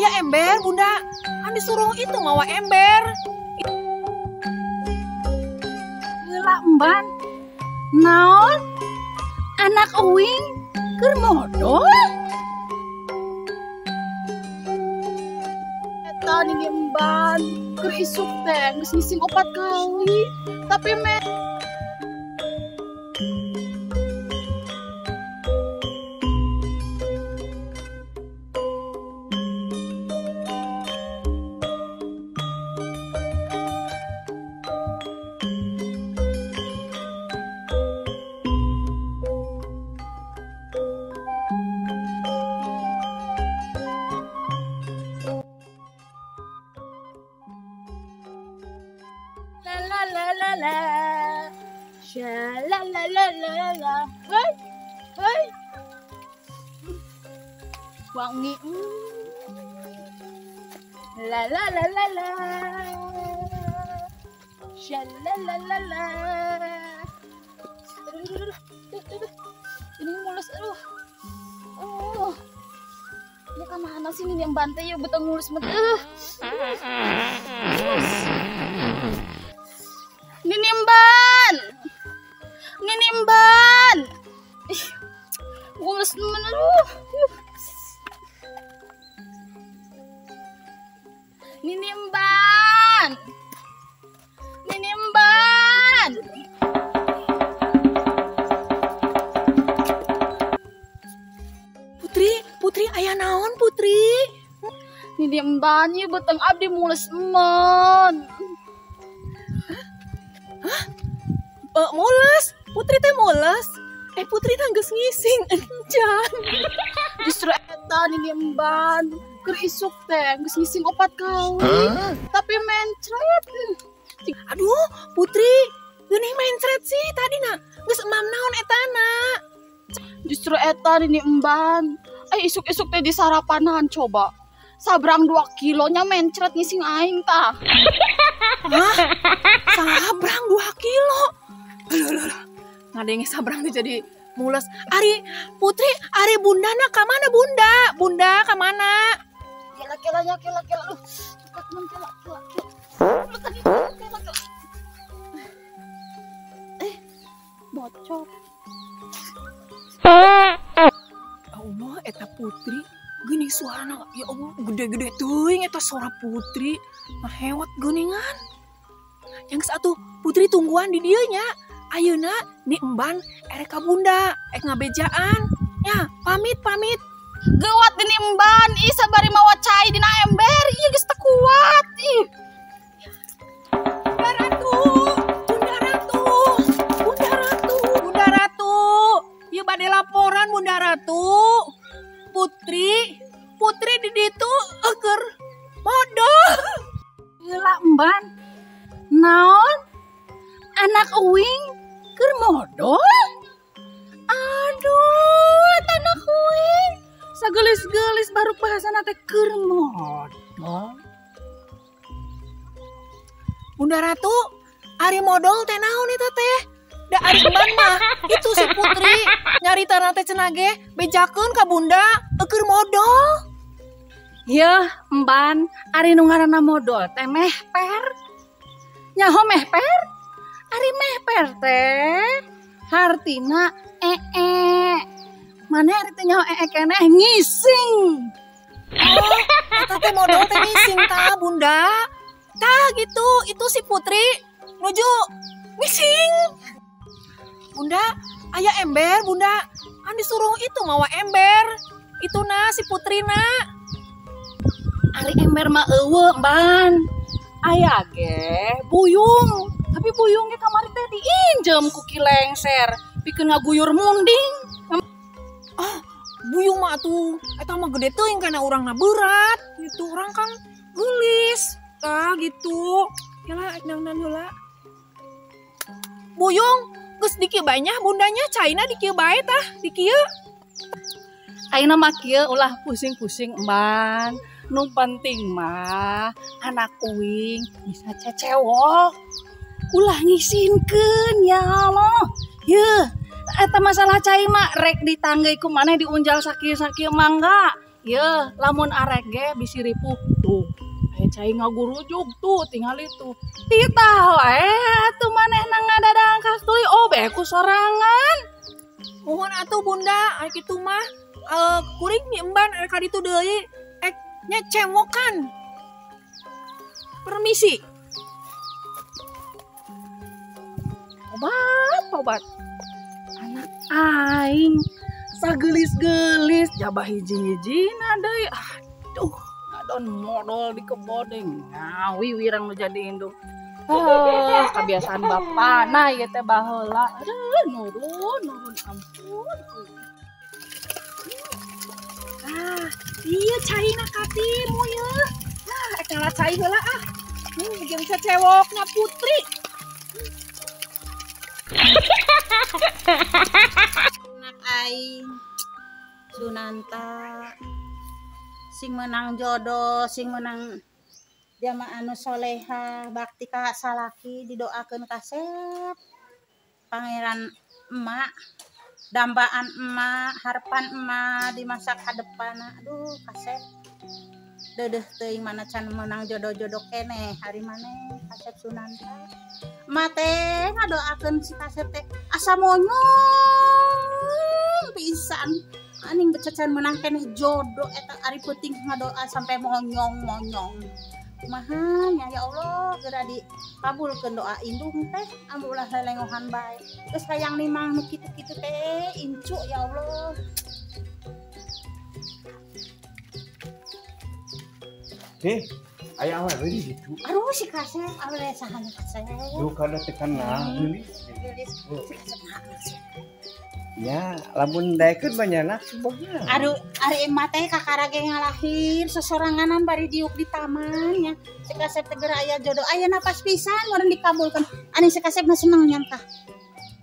Ayah ember, bunda. Kan disuruh itu mawa ember. Gila emban. Naon? Anak uing keur modal? Eta ini emban keur isuk teh geus ngising 4 kali. Tapi la. Hei. Wangi. La. Shalalala. Ini mulus, aduh. Ini kemana sih ini yang bantai ya betul mulus betul. Ninimban. Mulus temen aduh. Ninimban. Putri, ayah naon Putri? Ninimban ieu beteng abdi mulus emen. Mules? Putri teh mules? Putri teh geus ngising encan. Justru eta ninimban keur isuk teh geus ngising 4 kali. Tapi mencret. Aduh, Putri, geuning mencret sih tadina. Geus emam naon etana? Justru eta ninimban. Isuk-isuk teh di sarapanan coba. Sabrang 2 kilonya mencret ngising aing tah. Hah? Sabrang 2 kilo? Alah. Ngadenge sabrang teh jadi mules. Putri, ari bundana ka mana bunda? Bunda ka mana? Kela. Cepat men kela. Bocor. Allah, eta Putri geuning suarana, ya Allah gede-gede teuing eta suara Putri. Hewat geuningan. Yang satu Putri tungguan di dieu nya. Ayeuna ni emban erek ka bunda, ngabejaan. Ya, pamit. Geuat di emban, sabari mawa cai dina ember, ieu geus teu kuat. Bunda Ratu. Ieu bade laporan Bunda Ratu. Putri di ditu keur modal. Gila emban. Naon? Anak uing keur modal? Aduh, anak uing. Sagelis-gelis baru bahasana teh keur modal. Bunda Ratu, ari modal teh naon eta teh? Da ari emban mah itu si Putri nyarita teh cenah ge bejakeun ka Bunda keur modal. Yeuh, emban, ari nu ngaranna modal teh mehper. Nyaho mehper? Ari mehper teh hartina Mana ari teh nyaho keneh ngising. Oh, eta teh modal teh ngising tah Bunda. Tah gitu, itu si Putri nuju ngising. Bunda, ayah ember, Bunda. Kan disuruh itu mawa ember. Itu na si Putri na. Ari ember mah eueuh, Ban. Aya ge buyung. Tapi buyung ge kamari teh diinjem ku Ki Lengser. Pikeun ngaguyur munding. Oh, buyung mah tuh. Eta mah gede teuing kana urangna berat. Itu urang kan geulis. Tah gitu. Yalah nang heula. Buyung geus di kieu bae nya bundanya caina di kieu bae tah, di kieu. Ayeuna mah kieu ulah pusing-pusing, Emban. Nu penting mah anak uing bisa cecewok. Ulah ngisinkeun ya Allah. Yeuh, eta masalah cai mah rek ditanggeui ku maneh diunjal sakieu-sakieu mangga. Ya, lamun arek ge bisi ripuh tuh. Cai ngagurujuk tuh tinggal itu. Titah tuh maneh nang ngadadang kas tuluy beku sorangan. Mohon atuh bunda, ari kitu mah kuring mi emban ari ka ditu deui nya cemokan. Permisi. Obat. Anak aing sagelis-gelis jabah hiji-hijina deui. Aduh, ngadon modal di kebodeng. Ngawi wirang nu jadi induk. Kebiasaan bapana ieu teh baheula. Aduh, nurun ampun. Iya caina katimu ya. Ekala cai heula jeung cewoknya Putri. Anak aing Sunanta sing menang jodoh, sing menang jamaah anu soleha, bakti ka salaki didoakeun kasep. Pangeran emak, dambaan emak, harapan emak di masa kadepan. Aduh kasep. Dedeh teuing mana can menang jodoh-jodoh keneh hari maneh kasep Sunanta. Emak teh ngadoakeun si kasep teh asa monyong pisan. Aning bececan menang keneh jodoh eta ari peuting ngadoa sampai monyong. Mahanya ya Allah geura dikabulkeun doa indung teh anu ulah lelengohan bae. Geus hayang nimang nu kitu-kitu teh incu ya Allah. Aya awe di situ. Aduh si kasep awe sahan kasep. Duh kada tekan nah geulis. Si kasep Ya, lamun daekeun banyana sebagna. aduh ari emak teh kakarage ngalahir sesoranganan bari diuk di taman nya. Si kasep teh geura aya jodoh ayeuna pas pisan urang dikabulkeun. Ani si kasep mah seneng nya tah.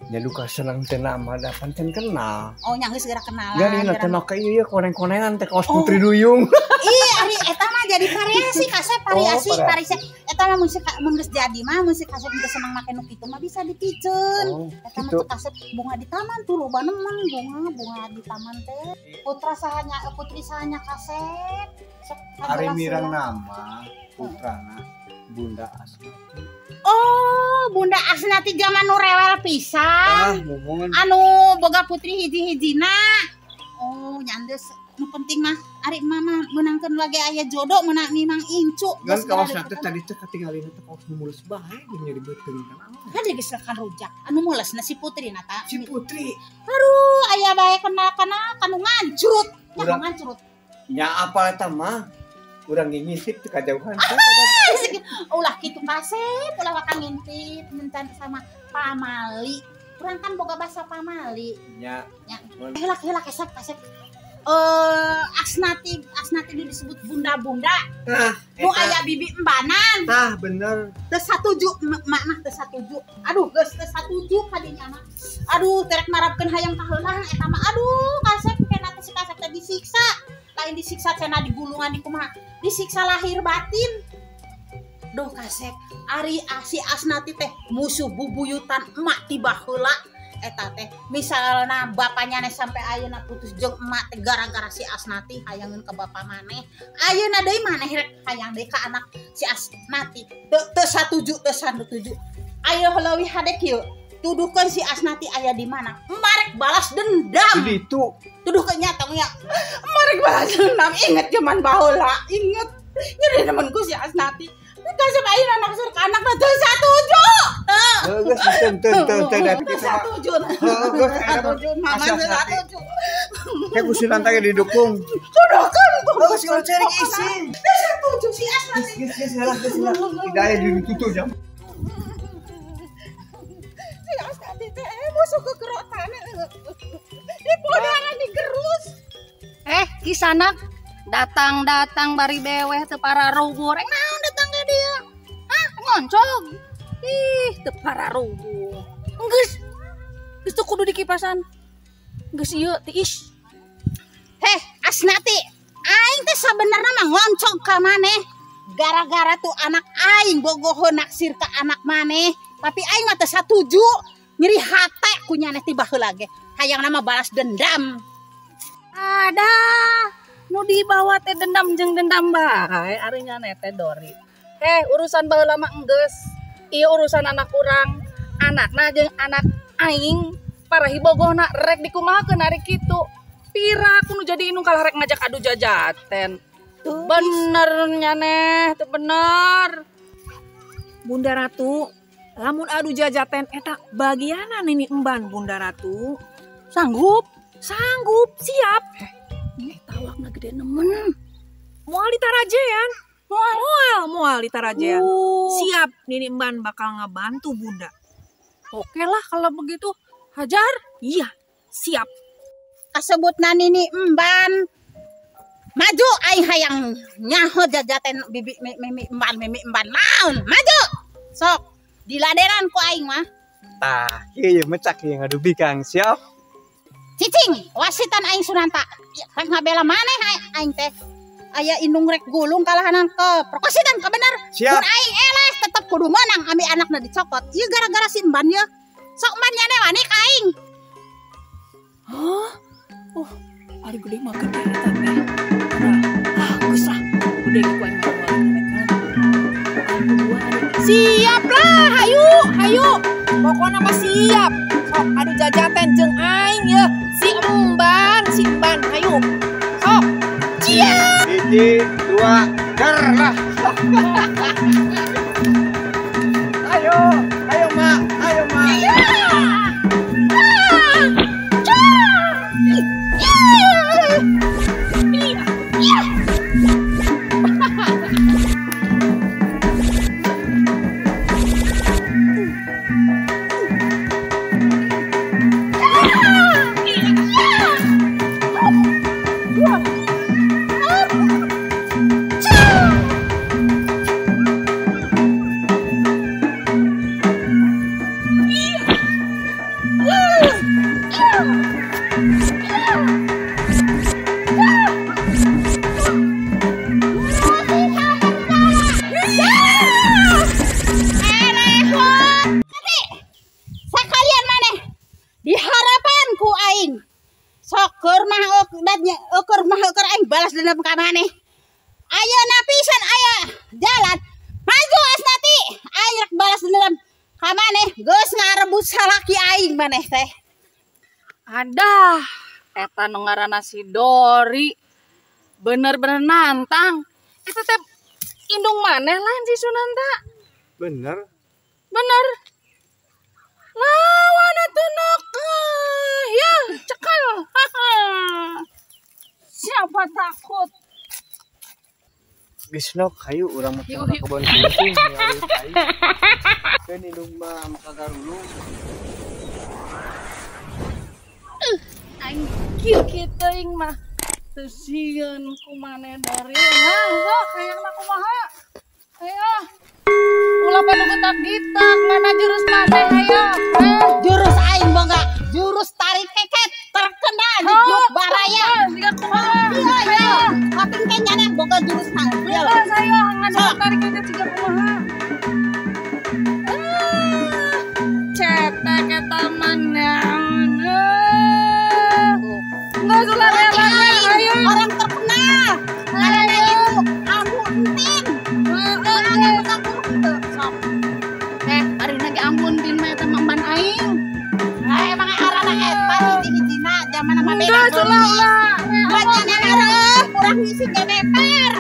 Ya duka senang teh nama da pancen kenal. Oh nya geus geura kenalan. Jadi na teh make ieu koneng-konengan teh kaos Putri Duyung. Ih, ari eta mah jadi variasi kasep variasi Oh, variasi. Eta mah mun geus jadi mah mun si kasep geus seneng make nu kitu mah bisa dipiceun. Oh, Eta mah gitu. teu kasep bunga di taman tuh loba nemen bunga di taman teh. Putri sahanya kasep. Ari mirang nama putrana Bunda Asnati. Oh, Bunda Asnati zaman nu rewel pisan. Momongan Anu boga putri hiji-hijina. Oh, nyandes nu penting mah ari mama menangkeun lagi aya jodoh meunang mimang incu. kan kaos teh tadi teh katingalina teh kaos mulus bae nya di beuteung kan. Kan geus kan rujak. Anu meulesna si Putri nata. Si Putri Aduh, aya bae kenal-kenal kanu ngancrut. Nya Urang- ngancrut. nya apa eta mah urang ngisip teh kajauhan. Ulah kitu kasep, ulah wakang ngintip mencan sama pamali. Urang kan boga basa pamali. Nya Heula kasep. Asnati disebut bunda-bunda. Nu aya bibi embanan. tah bener. Teu satuju mak mah teu satuju. Aduh geus teu satuju kadinya mah. Aduh terek marapkeun hayang kaheulang eta mah. Aduh kasep kena teh si kasep teh disiksa. Lain disiksa cenah digulungan di kumaha. Disiksa lahir batin. Duh kasep ari si Asnati teh musuh bubuyutan emak ti baheula. Eta teh misalna bapaknya nih sampai ayeuna putus jeung emak teh gara-gara si Asnati hayangeun ke bapak maneh. Ayeuna deui maneh rek hayang deui ka anak si Asnati. Teu satuju. Ayo leuwih hade kieu. Tuduhkeun si Asnati aya di mana? Marek balas dendam. Jadi itu Tuduhkeun nya tong nya. Marek balas dendam. Inget zaman baheula. Inget. Nyeri nemenku si Asnati. Kasep ayeuna naksir ka anakna teu satuju. geus teu da Teu satuju. Satuju mama teu satuju. kayak kusinan teh didukung. Tuduhkeun tuh. Geus kalau cari isi. Teu satuju si Asnati. Geus lah. Tidak aya ditutup jam. Si Asnati teh musuh kegerotan. Dipodangan digerus. Kisanak datang bari beweh teu pararuguh rek naon datang ka dia. Ngoncog. Teu pararuguh. Geus teu kudu dikipasan. Geus ieu tiis. Asnati, aing teh sabenerna mah ngoncog ka maneh. Gara-gara tuh anak aing bogoh naksir ka anak maneh, tapi aing mah teu satuju. Nyeri hate ku nyaneh ti baheula ge. Hayang nama balas dendam. Ada Nu dibawa teh dendam jeung dendam bae ari nya teh Dori. Urusan baheula mah enggeus. Ieu urusan anak urang, anakna jeung anak aing parahi bogohna rek dikumahakeun ari kitu. Pira kudu jadi indung kalah rek ngajak adu jajaten. Bener nya teu bener. Bunda Ratu, lamun adu jajaten eta bagianan ini emban Bunda Ratu. Sanggup? Sanggup, siap. Tawakna gede nemen. Moal ditarajean. Moal ditarajean. Siap, nini emban bakal ngebantu Bunda. Oke lah kalau begitu. Hajar? Iya, siap. Kasebutna nini emban. Maju aing hayang nyaho jajaten bibi mimi emban naon. Maju. Sok diladenan ku aing mah. Tah, ieu mecak ieu ngadubi Kang. Siap. Cicing, wasitan aing Sunanta. Rek ngabela maneh aing teh. Aya indung rek gulung kalahanan ke perkositan ka bener. Siap. Mun aing eleh tetep kudu menang ami anakna dicokot. Ieu gara-gara si emban ye. Sok emban nya wani ka aing. Hah? Oh, ari gede mah gede eta teh. Geus lah. Gede ku aing mah. Siap lah, hayu. Pokona mah siap. Sok adu jajaten jeung aing ye. Si emban, hayu. Sok. Cia. 1, 2, ger lah. Ayo mak. Balas dendam ka maneh. Ayeuna pisan aya jalan. Maju asnati. Aing rek balas dendam ka maneh. Geus ngarebut salaki aing maneh teh. Adah, eta nu ngaranna si Dori. Bener-bener nantang. Eta teh indung maneh lain si Sunanta. Bener. Lawan atuh nok. Ya, cekal. Siapa takut? Geus nok hayu urang mah ka kebon kucing nyari tai. Keun indung mah maka garulung. Anjir kitu ing mah. Teu sieun kumaneh Dori. Sok hayangna kumaha? Ayo. Ulah padugetak gitak mana jurus maneh hayo. Jurus aing boga jurus tarik keket terkenal di grup baraya. Siga kumaha? Iya. Kaping kenyana boga jurus nang. Iya saya ngan tarik keket siga kumaha? Cetek eta manang. Enggak usah ayo. Orang terkenal. Ngaranna ibu Ambu Entin. Ari lagi ampun din mah eta mamban aing. Emang arana eta hiji-hijina zaman mah beda. Enggak salah. Bacana areuh kurang ngisi gemeper.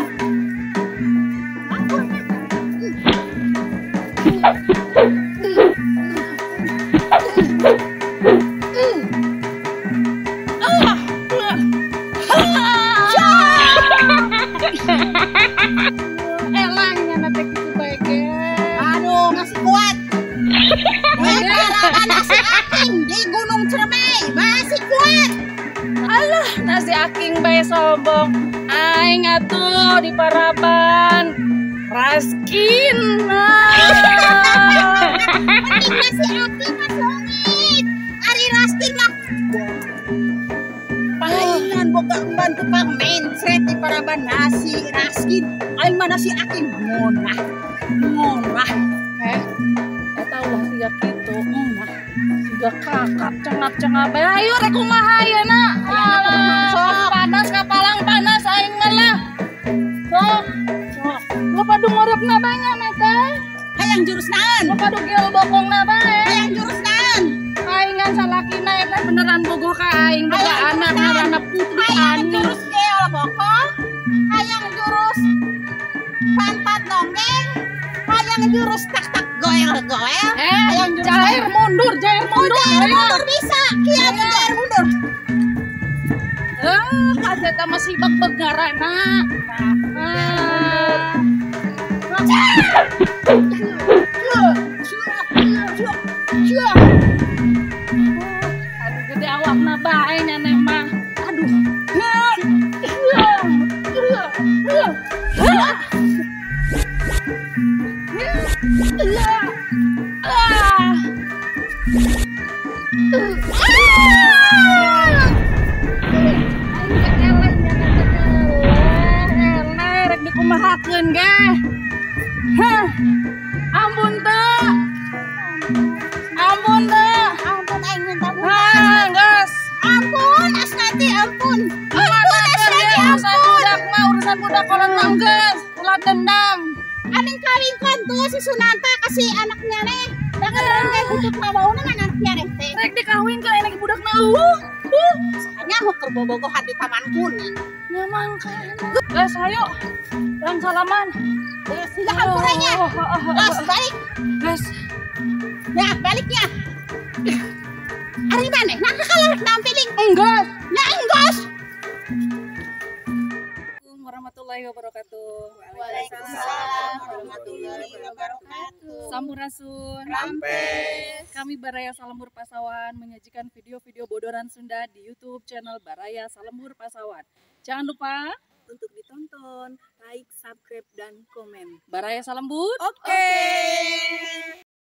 Elangnya nanti kitu bae ge. Aduh, masih kuat. Nasi aking di Gunung Ciremai masih kuat. Alah, nasi aking bae sombong. Aing atuh di Paraban. Raskin. Mending nasi aking mah songit. Ari Raskin lah. Palingan boga emban tukang mencret di Paraban nasi Raskin. Aing mah nasi aking ngonah. Eta ulah siga kitu. Siga kakap cengap-cengap. Ayo rek kumaha ayeuna. Sok panas kapalang panas ayo. awakna banyak teh. Hayang jurus naon? Padu gil bokongna bae. Hayang jurus naon? Aingan salakina eta beneran bogoh ka aing boga anak ngaranna Putri Hayang Ani. jurus geol bokong. Hayang jurus pantat nonggeng. Hayang jurus tak goel. Hayang jurus Jair mundur. Jair mundur bisa. Kieu jair mundur. Eta masih beg-beg ngaranna. Aduh gede awakna bae nyana mah. Aduh. Rek dikumahakeun ge. Ampun teh. Ampun Aing minta geus. ampun Asnati ampun. Ampun Asnati urusan budak mah urusan budak kolot mah geus. Ulah dendam. Aning kawin tuh si Sunanta kasih anaknya nih. Dengan rangkai kutut mabauna anaknya teh. Rek dikawin ka enak budakna Hanya mau kerbobogohan di Taman Kuning. nyamangkan. Guys, ayo. Dan salaman. Sudah hampurannya. Los balik. Guys, Ya baliknya. Ari mana? Nah kalau nampiling. enggak. Nah enggos. Assalamualaikum warahmatullahi wabarakatuh. Waalaikumsalam warahmatullahi wabarakatuh. Sampurasun. Rampes. Kami Baraya Salembur Pasawan menyajikan video-video bodoran Sunda di YouTube channel Baraya Salembur Pasawan. Jangan lupa untuk ditonton, like, subscribe, dan komen. Baraya Salembur. Oke.